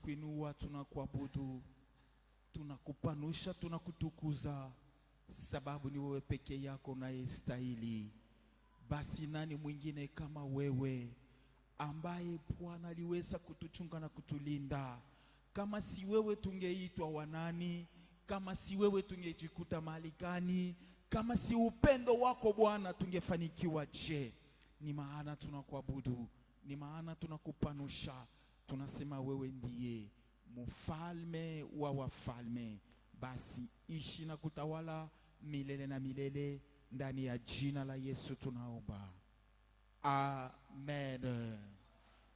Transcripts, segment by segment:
tunakuinua, tunakuabudu, tunakupanusha, tunakutukuza, sababu ni wewe peke yako unayestahili. Basi nani mwingine kama wewe, ambaye Bwana aliweza kutuchunga na kutulinda? Kama si wewe tungeitwa wanani? Kama si wewe tungejikuta mahali gani? Kama si upendo wako Bwana tungefanikiwa je? Ni maana tunakuabudu, ni maana tunakupanusha, tunasema wewe ndiye mfalme wa wafalme. Basi ishi na kutawala milele na milele, ndani ya jina la Yesu tunaomba, amen.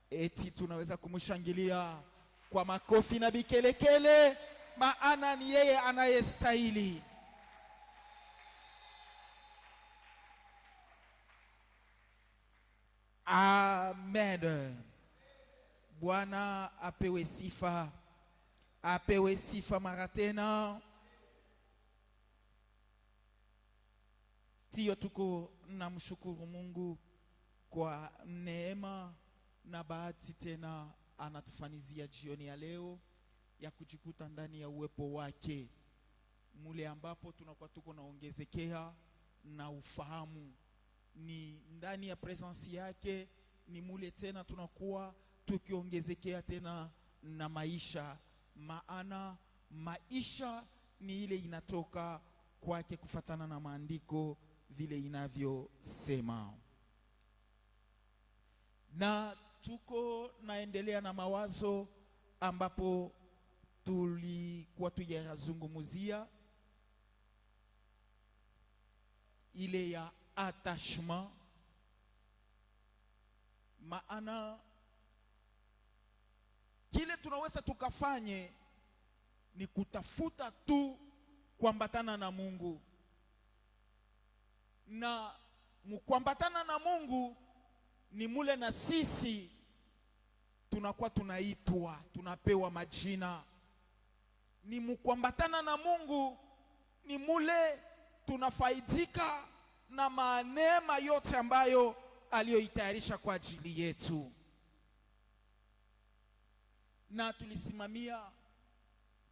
Eti tunaweza kumshangilia kwa makofi na bikelekele, maana ni yeye anayestahili. Amen. Bwana apewe sifa, apewe sifa mara tena. Tiyo tuko na mshukuru Mungu kwa neema na bahati tena anatufanizia jioni ya leo ya kujikuta ndani ya uwepo wake, mule ambapo tunakuwa tuko naongezekea na ufahamu. Ni ndani ya presence yake, ni mule tena tunakuwa tukiongezekea tena na maisha, maana maisha ni ile inatoka kwake kufatana na maandiko vile inavyosema. Na tuko naendelea na mawazo ambapo tulikuwa tuyazungumzia ile ya attachement, maana kile tunaweza tukafanye ni kutafuta tu kuambatana na Mungu, na mkuambatana na Mungu ni mule na sisi tunakuwa tunaitwa, tunapewa majina. Ni mkuambatana na Mungu ni mule tunafaidika na maneema yote ambayo aliyoitayarisha kwa ajili yetu. Na tulisimamia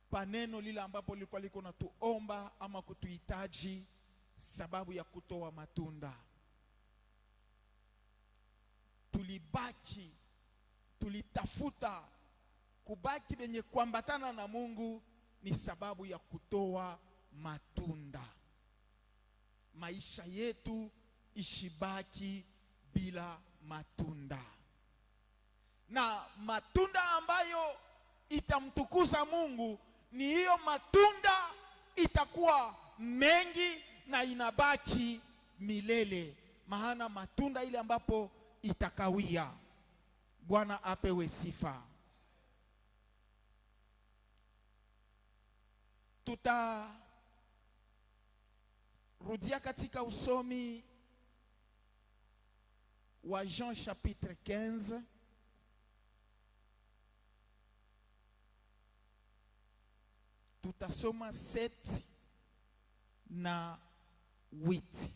paneno lile ambapo lilikuwa liko na tuomba ama kutuhitaji sababu ya kutoa matunda. Tulitafuta kubaki benye kuambatana na Mungu ni sababu ya kutoa matunda. Maisha yetu ishibaki bila matunda, na matunda ambayo itamtukuza Mungu ni hiyo matunda itakuwa mengi na inabaki milele, maana matunda ile ambapo itakawia. Bwana apewe sifa. Tutarudia katika usomi wa Jean chapitre 15. Tutasoma 7 na 8.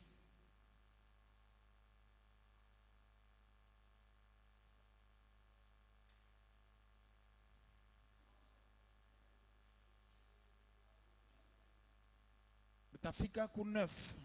Tutafika ku 9.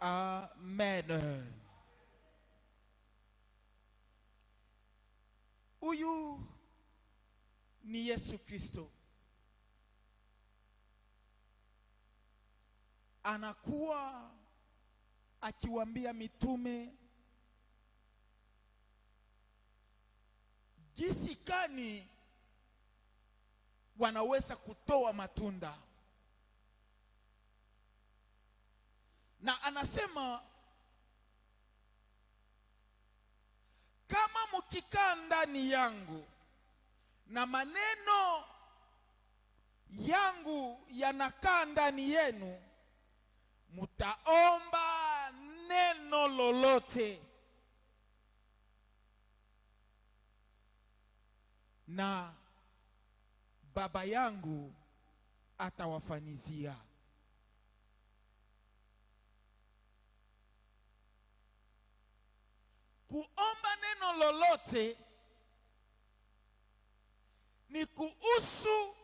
Amen. Huyu ni Yesu Kristo, anakuwa akiwaambia mitume jinsi gani wanaweza kutoa matunda. Na anasema mkikaa ndani yangu na maneno yangu yanakaa ndani yenu, mutaomba neno lolote na Baba yangu atawafanyizia. Kuomba neno lolote ni kuhusu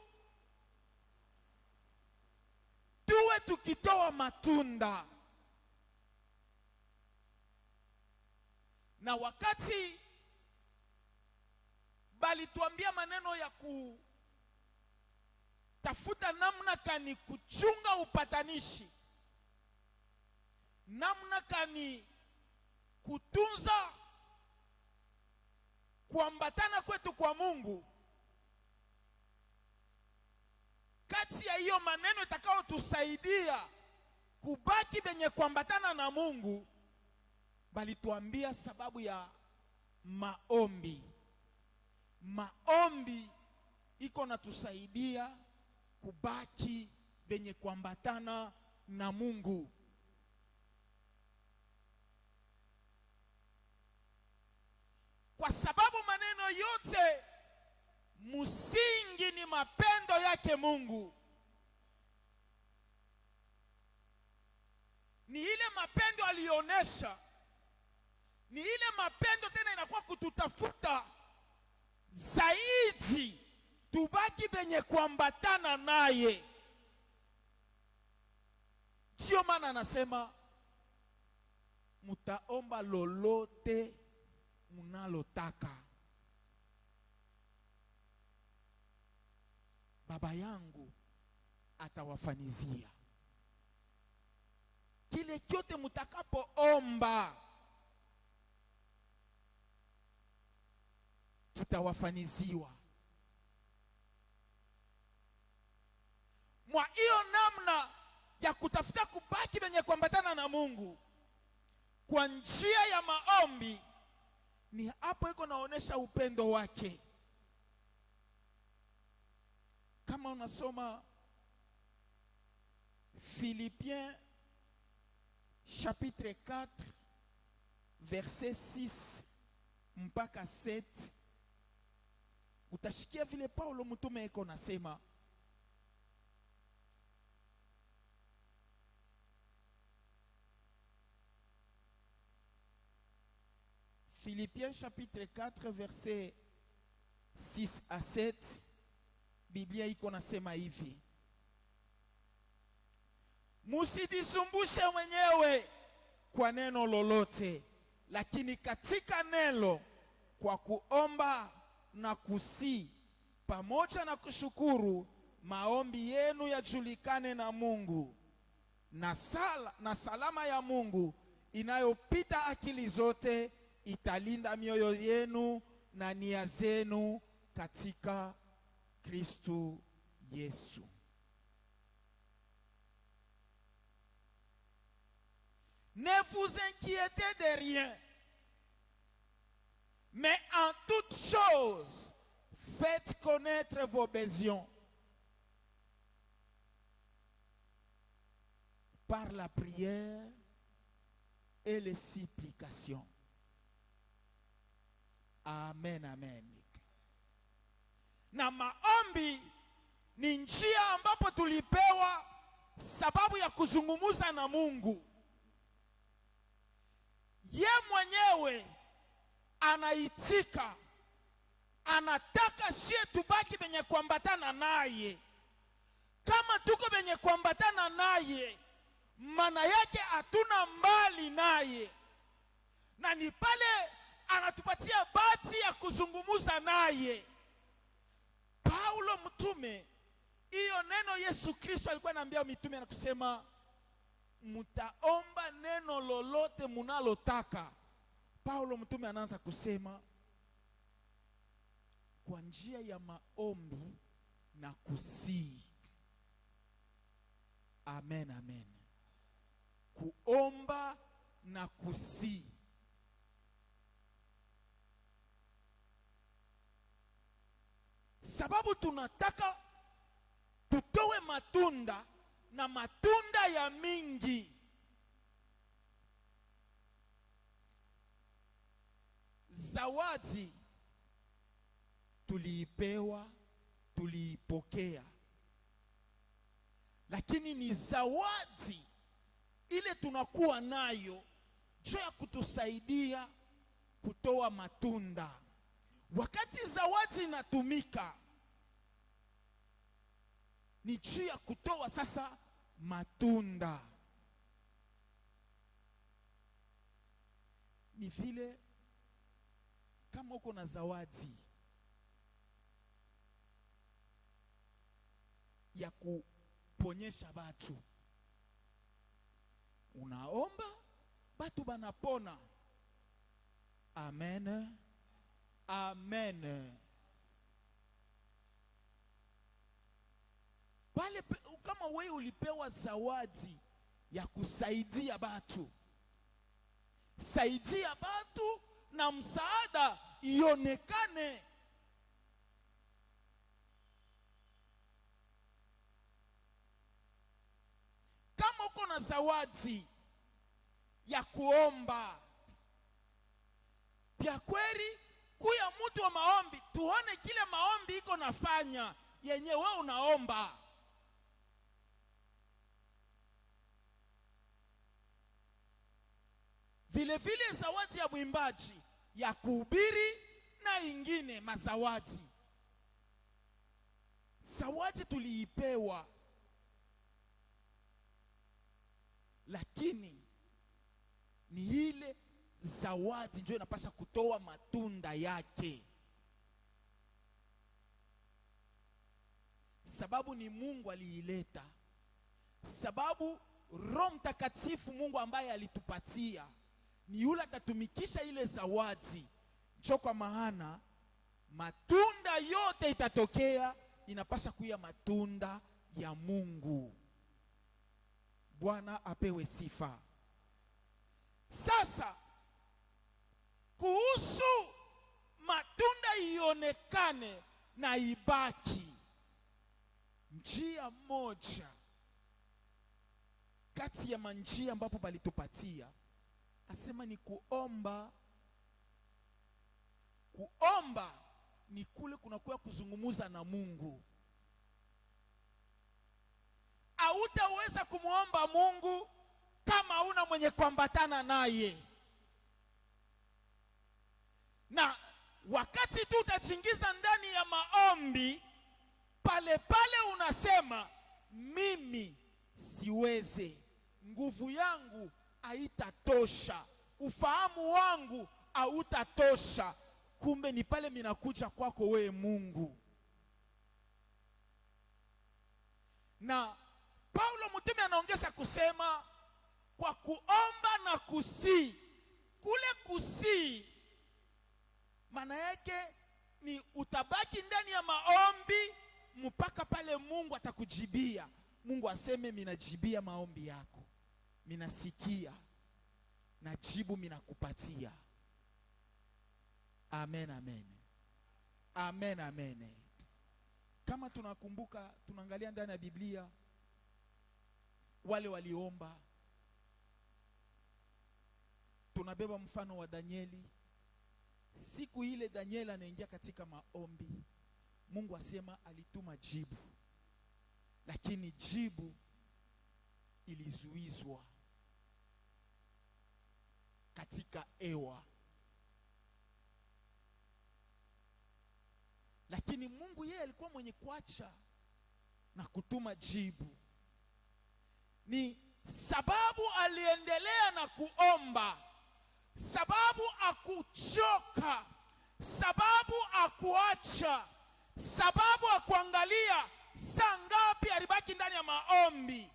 tuwe tukitoa matunda, na wakati bali tuambia maneno ya kutafuta namna kani kuchunga upatanishi, namna kani kutunza kuambatana kwetu kwa Mungu. Kati ya hiyo maneno itakao tusaidia kubaki benye kuambatana na Mungu, bali tuambia sababu ya maombi. Maombi iko na tusaidia kubaki benye kuambatana na Mungu. Kwa sababu maneno yote msingi ni mapendo yake Mungu. Ni ile mapendo alionesha, ni ile mapendo tena inakuwa kututafuta zaidi tubaki benye kuambatana naye. Sio maana anasema mutaomba lolote munalotaka, Baba yangu atawafanyizia. Kile chote mutakapoomba kitawafaniziwa. Mwa hiyo namna ya kutafuta kubaki benye kuambatana na Mungu kwa njia ya maombi, ni hapo iko naonesha upendo wake. Kama unasoma Philippiens chapitre 4 verset 6 mpaka 7, utashikia vile Paulo mtume iko nasema, Philippiens chapitre 4 verset 6 à 7, Biblia iko nasema hivi: musijisumbushe wenyewe kwa neno lolote, lakini katika neno kwa kuomba na kusii pamoja na kushukuru, maombi yenu yajulikane na Mungu, na salama ya Mungu inayopita akili zote italinda mioyo yenu na nia zenu katika Kristo Yesu. Ne vous inquiétez de rien, mais en toutes choses, faites connaître vos besoins par la prière et les supplications. Amen, amen. Na maombi ni njia ambapo tulipewa sababu ya kuzungumuza na Mungu. Ye mwenyewe anaitika, anataka shie tubaki benye kuambatana naye. Kama tuko benye kuambatana naye, maana yake hatuna mbali naye, na ni pale anatupatia bahati ya kuzungumuza naye. Paulo mtume, hiyo neno Yesu Kristo alikuwa anaambia mitume na kusema mutaomba neno lolote munalotaka. Paulo mtume anaanza kusema kwa njia ya maombi na kusii. Amen, amen. Kuomba na kusii. sababu tunataka tutowe matunda, na matunda ya mingi. Zawadi tuliipewa, tuliipokea, lakini ni zawadi ile tunakuwa nayo juu ya kutusaidia kutoa matunda. Wakati zawadi inatumika, ni juu ya kutoa sasa matunda. Ni vile kama uko na zawadi ya kuponyesha batu, unaomba batu banapona. Amen, amen. Pale kama wewe ulipewa zawadi ya kusaidia batu, saidia batu na msaada ionekane. Kama uko na zawadi ya kuomba, pia kweli kuya mtu wa maombi, tuone kile maombi iko nafanya yenye wewe unaomba. Vile vile zawadi ya mwimbaji, ya kuhubiri na ingine mazawadi. Zawadi tuliipewa, lakini ni ile zawadi ndio inapaswa kutoa matunda yake, sababu ni Mungu aliileta, sababu Roho Mtakatifu Mungu ambaye alitupatia ni yule atatumikisha ile zawadi. Ndio kwa maana matunda yote itatokea, inapaswa kuwa matunda ya Mungu. Bwana apewe sifa. Sasa kuhusu matunda ionekane na ibaki, njia moja kati ya manjia ambapo balitupatia, asema ni kuomba. Kuomba ni kule kunakuwa kuzungumuza na Mungu. Hautaweza kumuomba Mungu kama una mwenye kuambatana naye. Na wakati tu utachingiza ndani ya maombi, pale pale unasema mimi siweze, nguvu yangu haitatosha, ufahamu wangu hautatosha. Kumbe ni pale minakuja kwako wewe Mungu. Na Paulo mtume anaongeza kusema kwa kuomba na kusii. Kule kusii maana yake ni utabaki ndani ya maombi mpaka pale Mungu atakujibia. Mungu aseme minajibia maombi yako, minasikia na jibu minakupatia. Amen, amen. Amen, amen. Kama tunakumbuka, tunaangalia ndani ya Biblia wale waliomba. Tunabeba mfano wa Danieli. Siku ile Danieli anaingia katika maombi, Mungu asema alituma jibu, lakini jibu ilizuizwa katika hewa. Lakini Mungu yeye alikuwa mwenye kuacha na kutuma jibu. Ni sababu aliendelea na kuomba, sababu akuchoka, sababu akuacha, sababu akuangalia saa ngapi alibaki ndani ya maombi.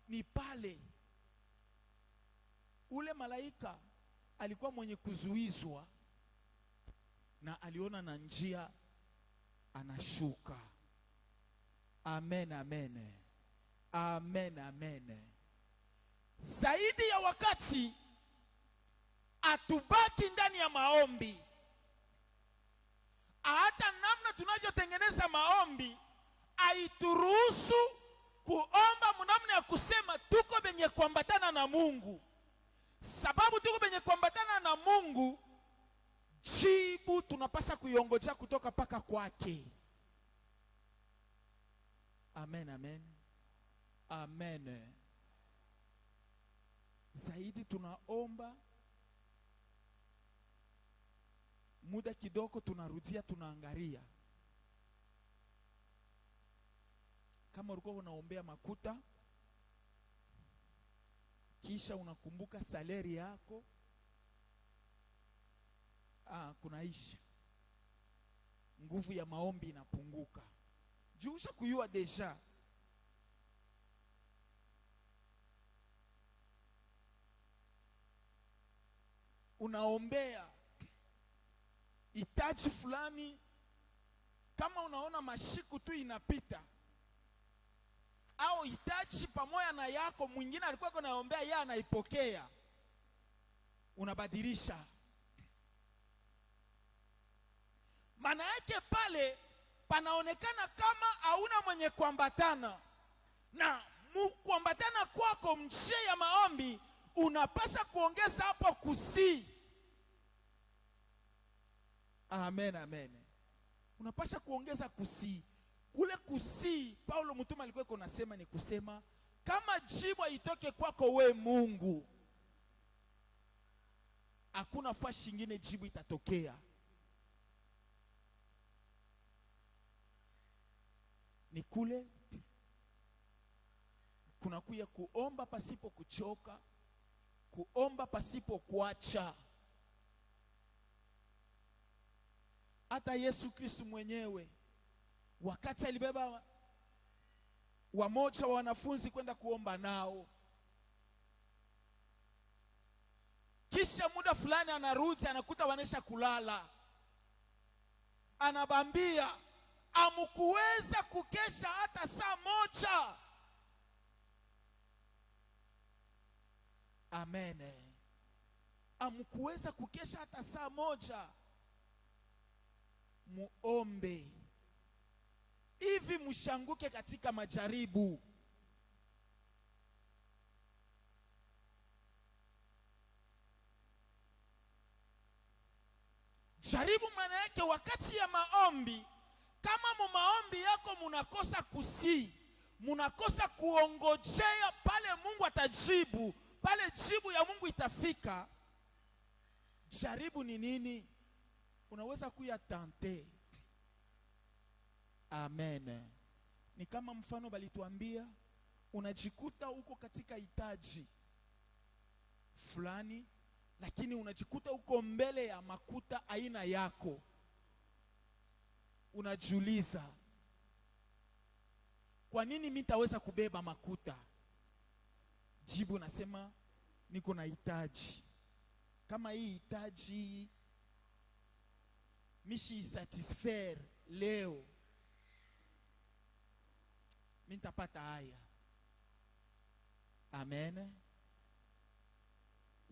Ni pale ule malaika alikuwa mwenye kuzuizwa na aliona na njia anashuka. Amen, amen. Amen, amen. Zaidi ya wakati atubaki ndani ya maombi, hata namna tunavyotengeneza maombi haituruhusu kuomba mnamna ya kusema tuko benye kuambatana na Mungu. Sababu tuko benye kuambatana na Mungu, jibu tunapaswa kuiongoja kutoka paka kwake. Amen, amen. Amen. Zaidi tunaomba, muda kidogo tunarudia, tunaangalia. Kama ulikuwa unaombea makuta, kisha unakumbuka salary yako, kunaisha, nguvu ya maombi inapunguka. Jusha kuyua deja unaombea hitaji fulani, kama unaona mashiku tu inapita, au hitaji pamoja na yako mwingine alikuwa anaombea yeye anaipokea, unabadilisha. Maana yake pale panaonekana kama hauna mwenye kuambatana na kuambatana kwako mjia ya maombi. Unapaswa kuongeza hapo kusii. Amen, amen. Unapaswa kuongeza kusii. Kule kusii Paulo mtume alikuwa anasema ni kusema kama jibu itoke kwako we Mungu, hakuna fashi nyingine jibu itatokea. Ni kule kunakuya kuomba pasipo kuchoka, kuomba pasipo kuacha. Hata Yesu Kristo mwenyewe wakati alibeba wamoja wa wanafunzi kwenda kuomba nao, kisha muda fulani anarudi anakuta wanesha kulala, anabambia amukuweza kukesha hata saa moja. Amen. Amukuweza kukesha hata saa moja. Muombe hivi mshanguke katika majaribu. Jaribu maana yake wakati ya maombi, kama mu maombi yako munakosa kusii, munakosa kuongojea pale Mungu atajibu, pale jibu ya Mungu itafika. Jaribu ni nini? Unaweza kuya tante. Amen. Ni kama mfano balituambia, unajikuta uko katika hitaji fulani, lakini unajikuta uko mbele ya makuta aina yako. Unajiuliza, kwa nini mimi nitaweza kubeba makuta? Jibu nasema niko na hitaji. Kama hii hitaji mishi satisfaire leo, mimi nitapata haya. Amen.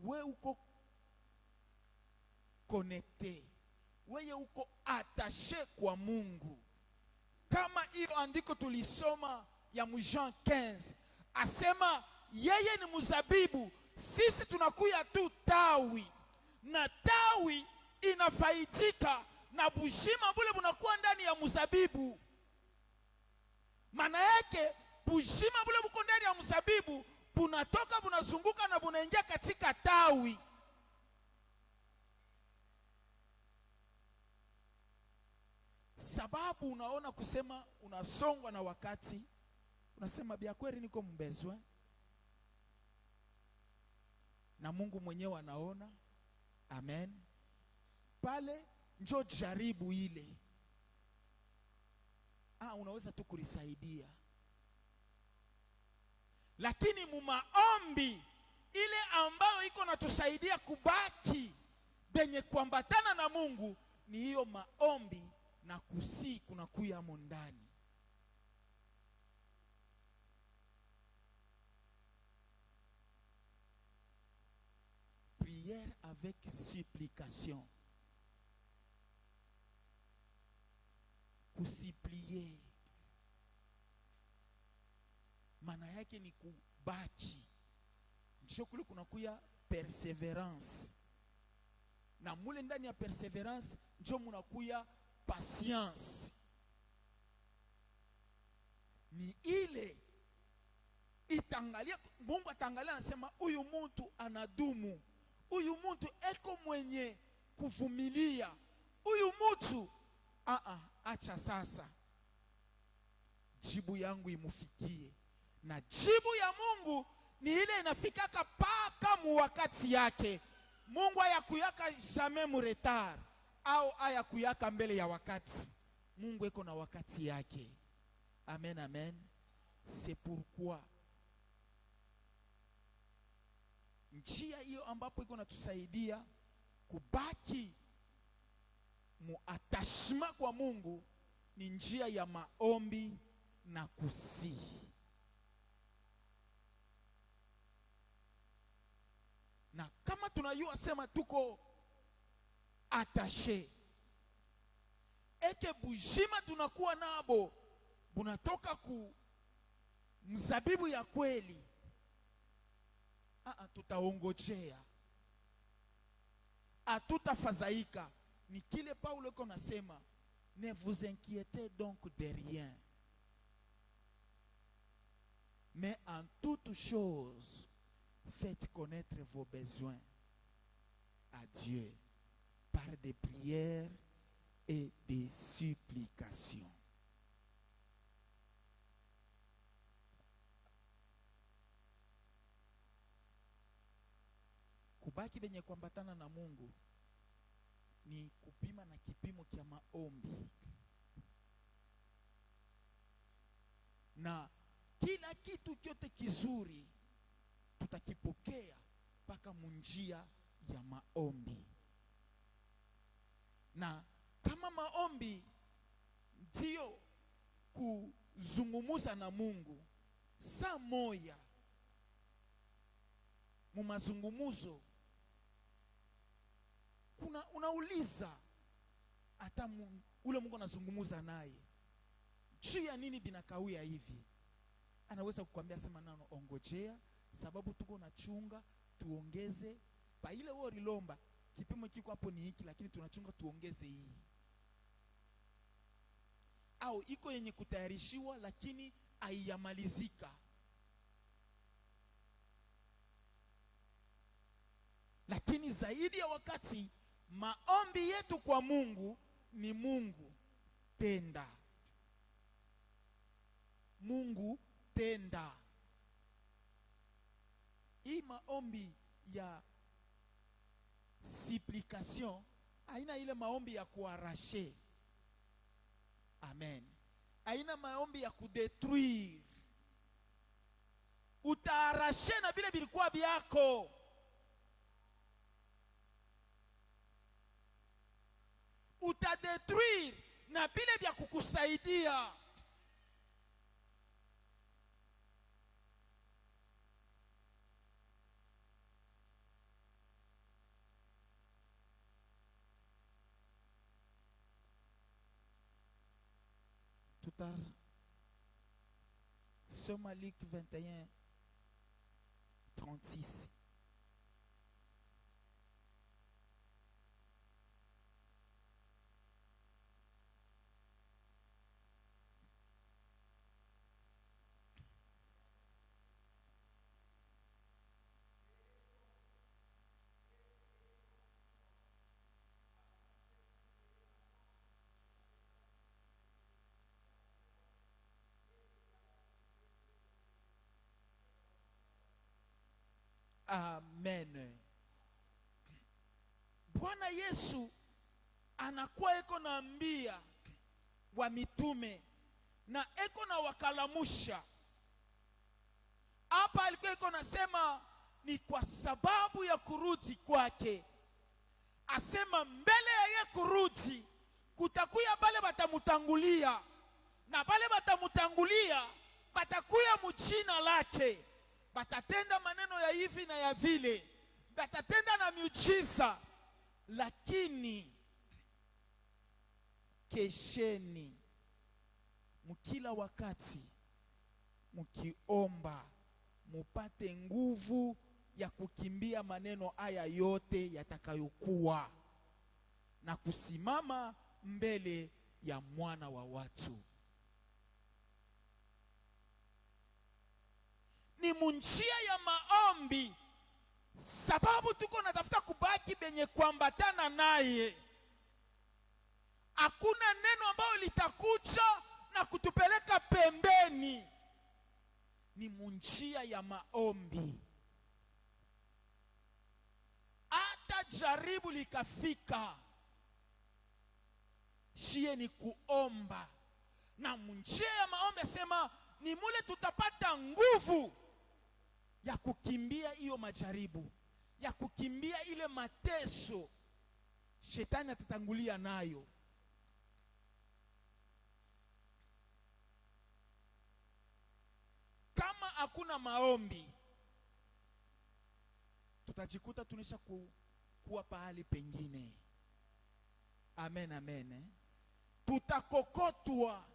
We uko connecté, wewe uko attaché kwa Mungu. Kama hiyo andiko tulisoma ya Jean 15, asema yeye ni mzabibu, sisi tunakuya tu tawi, na tawi inafaidika na bushima bule bunakuwa ndani ya mzabibu. Maana yake bushima bule buko ndani ya mzabibu bunatoka bunazunguka na bunaingia katika tawi. Sababu unaona kusema unasongwa na wakati, unasema bia kweli niko mbezwe, na Mungu mwenyewe anaona. Amen. Pale njo jaribu ile, unaweza tu kulisaidia. Lakini mumaombi ile ambayo iko natusaidia kubaki benye kuambatana na Mungu, ni hiyo maombi na kusii kunakuya amo ndani. Prière avec supplication. kusiplie maana yake ni kubaki. Ndio kule kunakuya perseverance, na mule ndani ya perseverance ndio munakuya patience. Ni ile itangalia, Mungu atangalia anasema huyu mtu anadumu, huyu mtu eko mwenye kuvumilia, huyu mtu acha sasa jibu yangu imufikie. Na jibu ya Mungu ni ile inafikaka paka mu wakati yake. Mungu hayakuyaka jamais mu retard au hayakuyaka mbele ya wakati. Mungu eko na wakati yake. Amen, amen. C'est pourquoi njia hiyo ambapo iko natusaidia kubaki mu attachment kwa Mungu ni njia ya maombi na kusihi. Na kama tunayua sema tuko attaché, eke bujima tunakuwa nabo bunatoka ku mzabibu ya kweli, tutaongojea, hatutafadhaika. Ni kile Paulo iko nasema, ne vous inquiétez donc de rien, mais en toute chose faites connaître vos besoins à Dieu par des prières et des supplications. Kubaki benye kuambatana na Mungu ni kupima na kipimo kia maombi, na kila kitu kyote kizuri tutakipokea paka munjia ya maombi. Na kama maombi ndio kuzungumuza na Mungu, saa moya mu mazungumuzo unauliza hata ule Mungu anazungumuza naye juu ya nini binakawia hivi, anaweza kukwambia sema nano ongojea, sababu tuko na chunga tuongeze pa ile wewe ulilomba, kipimo kiko hapo ni hiki, lakini tunachunga tuongeze hii. Au iko yenye kutayarishiwa lakini haiyamalizika. Lakini zaidi ya wakati maombi yetu kwa Mungu ni Mungu tenda, Mungu tenda. Hii maombi ya supplication haina ile maombi ya kuarashe. Amen. Haina maombi ya kudetruire. Utaarashe na vile bilikuwa byako. Utadetruire na vile vya kukusaidia. Soma Luc 21:36. Amen. Bwana Yesu anakuwa eko naambia wa mitume na eko na wakalamusha. Hapa alikuwa eko nasema ni kwa sababu ya kurudi kwake. Asema mbele ya yeye kurudi kutakuya bale batamutangulia, na bale batamutangulia batakuya mjina lake, batatenda maneno ya hivi na ya vile, batatenda na miujiza. Lakini kesheni mkila wakati mkiomba mupate nguvu ya kukimbia maneno haya yote yatakayokuwa na kusimama mbele ya mwana wa watu. Ni munjia ya maombi, sababu tuko natafuta kubaki benye kuambatana naye. Hakuna neno ambalo litakuja na kutupeleka pembeni. Ni munjia ya maombi. Hata jaribu likafika, shie ni kuomba. Na munjia ya maombi asema ni mule tutapata nguvu ya kukimbia hiyo majaribu, ya kukimbia ile mateso shetani atatangulia nayo. Kama hakuna maombi, tutajikuta tunisha kuwa pahali pengine. Amen, amen. Tutakokotwa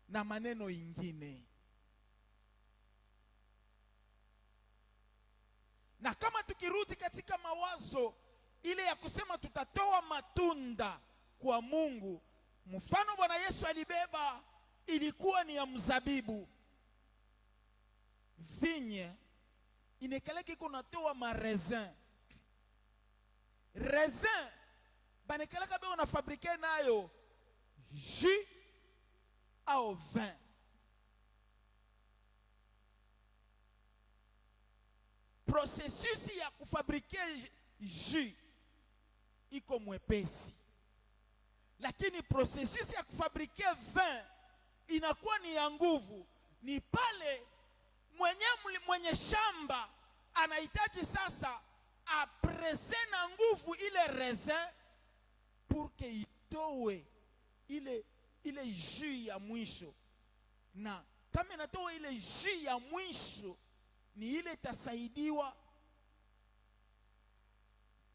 na maneno ingine. Na kama tukirudi katika mawazo ile ya kusema tutatoa matunda kwa Mungu, mfano Bwana Yesu alibeba ilikuwa ni ya mzabibu. Vigne inekaleki kunatoa ma raisin. Raisin banekalaka be on fabriquer nayo jus au vin. Processus ya kufabrike jus iko mwepesi, lakini processus ya kufabrike vin inakuwa ni ya nguvu. Ni pale mwenye shamba anahitaji sasa aprese na nguvu ile raisin pour que itowe ile jus ya mwisho. Na kama inatoa ile jus ya mwisho, ni ile itasaidiwa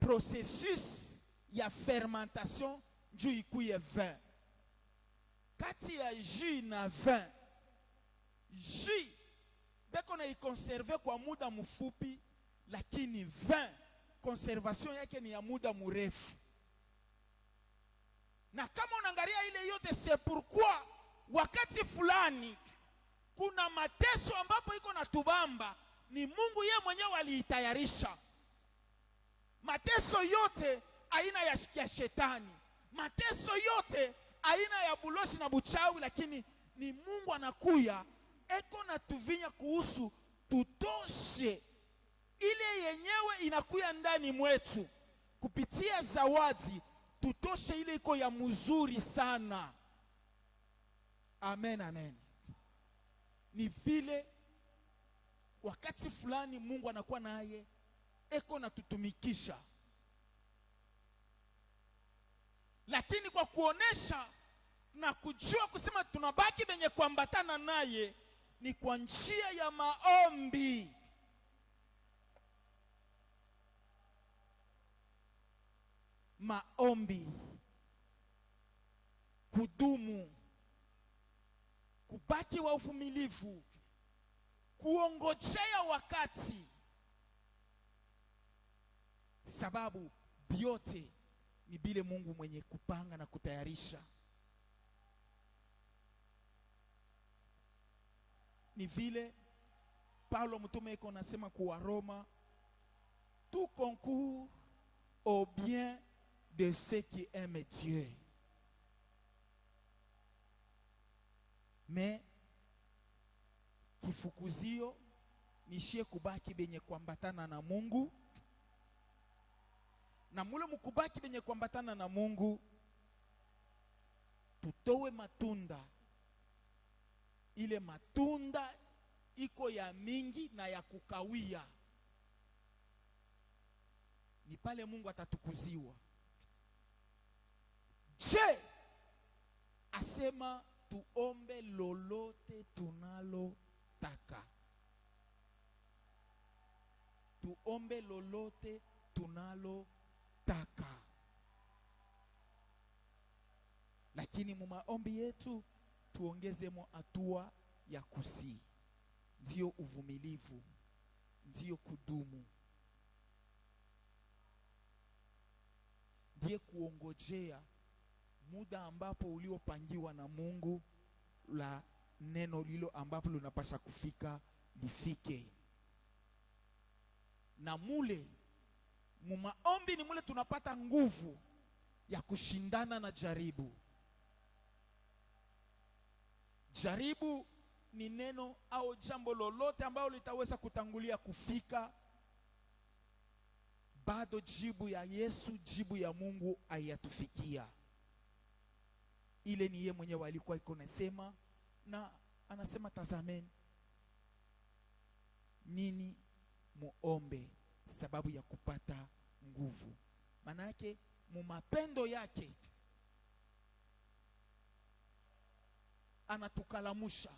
processus ya fermentation juu ikuye vin. Kati ya jus na vin, jus beko na ikonserve kwa muda mfupi, lakini vin conservation yake ni ya muda mrefu. Na kama unaangalia ile yote, c'est pourquoi wakati fulani kuna mateso ambapo iko na tubamba, ni Mungu yeye mwenyewe aliitayarisha. Mateso yote aina ya shetani, mateso yote aina ya buloshi na buchawi, lakini ni Mungu anakuya eko na tuvinya kuhusu tutoshe ile yenyewe inakuya ndani mwetu kupitia zawadi, tutoshe ile iko ya mzuri sana. Amen, amen. Ni vile wakati fulani Mungu anakuwa naye eko na tutumikisha, lakini kwa kuonesha na kujua kusema tunabaki benye kuambatana naye ni kwa njia ya maombi. Maombi, kudumu, kubaki wa uvumilivu, kuongojea wakati, sababu biote ni bile Mungu mwenye kupanga na kutayarisha. Ni vile Paulo mtume iko nasema kwa Roma, tout concourt au bien de ceux qui aiment Dieu. Mais kifukuzio nishie kubaki benye kuambatana na Mungu, na mule mukubaki benye kuambatana na Mungu tutowe matunda. Ile matunda iko ya mingi na ya kukawia, ni pale Mungu atatukuziwa. Je, asema tuombe lolote tunalo taka. Tuombe lolote tunalo taka. Lakini mu maombi yetu tuongezemo hatua ya kusii. Ndiyo uvumilivu, ndiyo kudumu, ndiye kuongojea muda ambapo uliopangiwa na Mungu la neno lilo ambapo lunapasha kufika lifike. Na mule mumaombi ni mule tunapata nguvu ya kushindana na jaribu. Jaribu ni neno au jambo lolote ambalo litaweza kutangulia kufika, bado jibu ya Yesu, jibu ya Mungu hayatufikia. Ile ni yeye mwenyewe alikuwa iko nasema, na anasema tazameni nini muombe sababu ya kupata nguvu. Maana yake mumapendo yake anatukalamusha.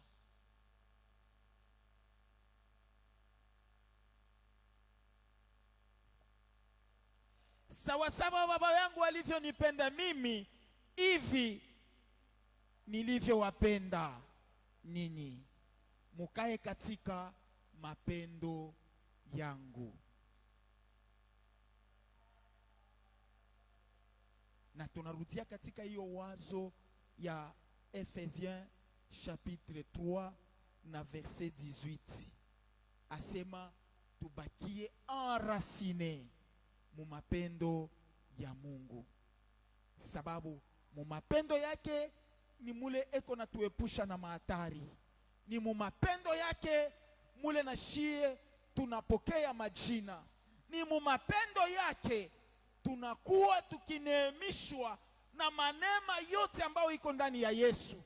Sawa sawa baba yangu alivyonipenda mimi, hivi nilivyowapenda ninyi. Mukae katika mapendo yangu. Na tunarudia katika hiyo wazo ya Ephésiens chapitre 3 na verset 18. Asema tubakie enraciné mu mapendo ya Mungu. Sababu mu mapendo yake ni mule eko na tuepusha na mahatari. Ni mu mapendo yake mule na shie tunapokea majina. Ni mu mapendo yake tunakuwa tukineemishwa na manema yote ambayo iko ndani ya Yesu.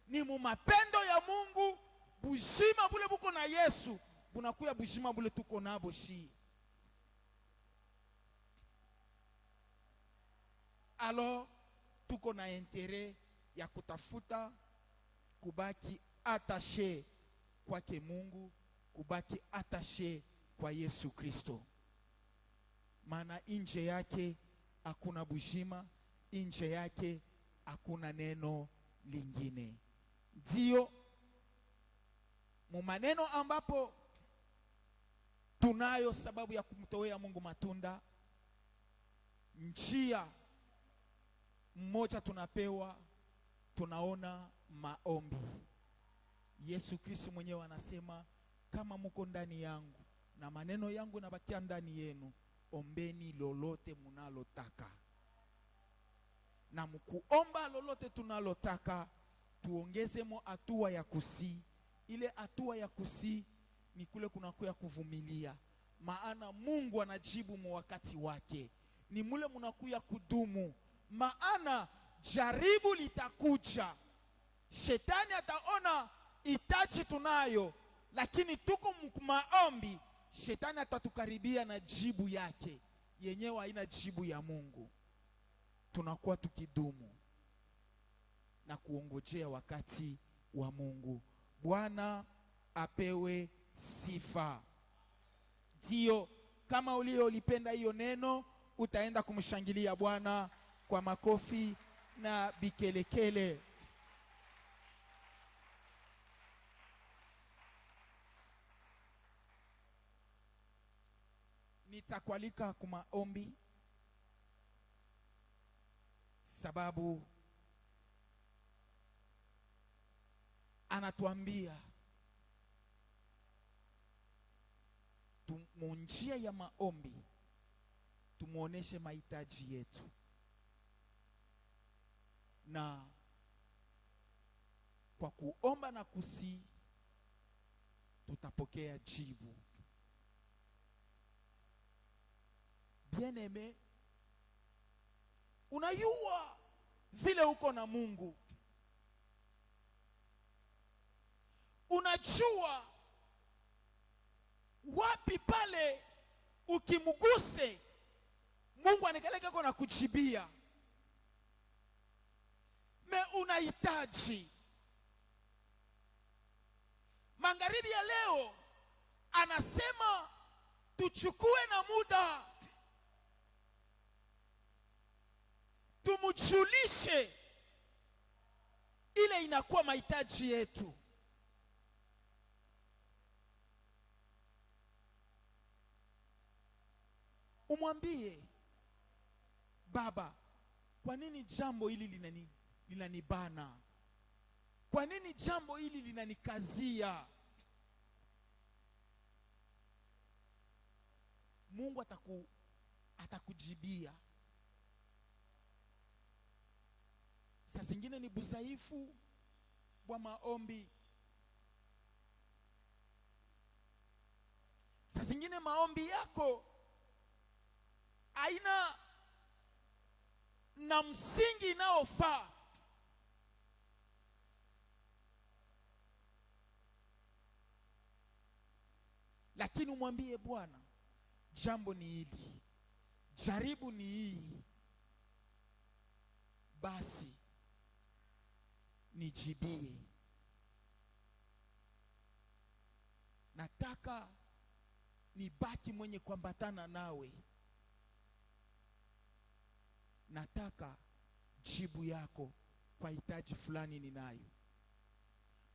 Ni mu mapendo ya Mungu bujima bule buko na Yesu bunakuya bujima bule tuko nabo shie. Alors tuko na intérêt ya kutafuta kubaki attaché kwake Mungu, kubaki attaché kwa Yesu Kristo. Maana nje yake hakuna bujima, nje yake hakuna neno lingine. Ndio mu maneno ambapo tunayo sababu ya kumtolea Mungu matunda, njia mmoja tunapewa, tunaona maombi. Yesu Kristo mwenyewe anasema kama muko ndani yangu na maneno yangu nabakia ndani yenu, ombeni lolote munalotaka. Na mkuomba lolote tunalotaka, tuongezemo hatua ya kusii. Ile hatua ya kusii ni kule kunakuya kuvumilia. Maana Mungu anajibu mu wakati wake. Ni mule munakuya kudumu. Maana jaribu litakuja. Shetani ataona hitaji tunayo, lakini tuko maombi, shetani atatukaribia na jibu yake. Yenyewe haina jibu ya Mungu. Tunakuwa tukidumu na kuongojea wakati wa Mungu. Bwana apewe sifa. Ndio, kama uliolipenda hiyo neno, utaenda kumshangilia Bwana kwa makofi na bikelekele. Nitakualika kwa maombi, sababu anatuambia tumunjia ya maombi tumuoneshe mahitaji yetu, na kwa kuomba na kusi tutapokea jibu. Bien-aimé, unayua vile uko na Mungu. Unajua wapi pale ukimguse Mungu anakeleka kwa kujibia. Me unahitaji. Magharibi ya leo anasema tuchukue na muda tumujulishe ile ile inakuwa mahitaji yetu. Umwambie Baba, kwa nini jambo hili linanibana? Kwa nini jambo hili linanikazia? Mungu atakujibia. Saa zingine ni budhaifu wa maombi. Saa zingine maombi yako haina na msingi unaofaa. Lakini umwambie Bwana, jambo ni hili, jaribu ni hii, basi nijibie. Nataka nibaki mwenye kuambatana nawe. Nataka jibu yako kwa hitaji fulani ninayo,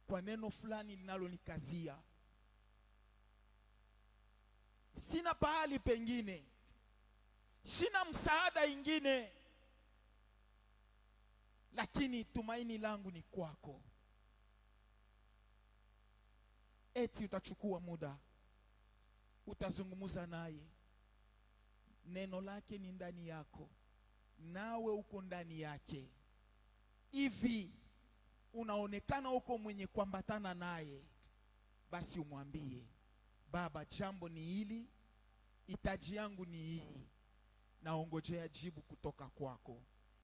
kwa neno fulani linalonikazia. Sina pahali pengine, sina msaada ingine, lakini tumaini langu ni kwako. Eti utachukua muda, utazungumza naye, neno lake ni ndani yako, nawe uko ndani yake. Hivi unaonekana uko mwenye kuambatana naye, basi umwambie, Baba, jambo ni hili, hitaji yangu ni hii, naongojea jibu kutoka kwako.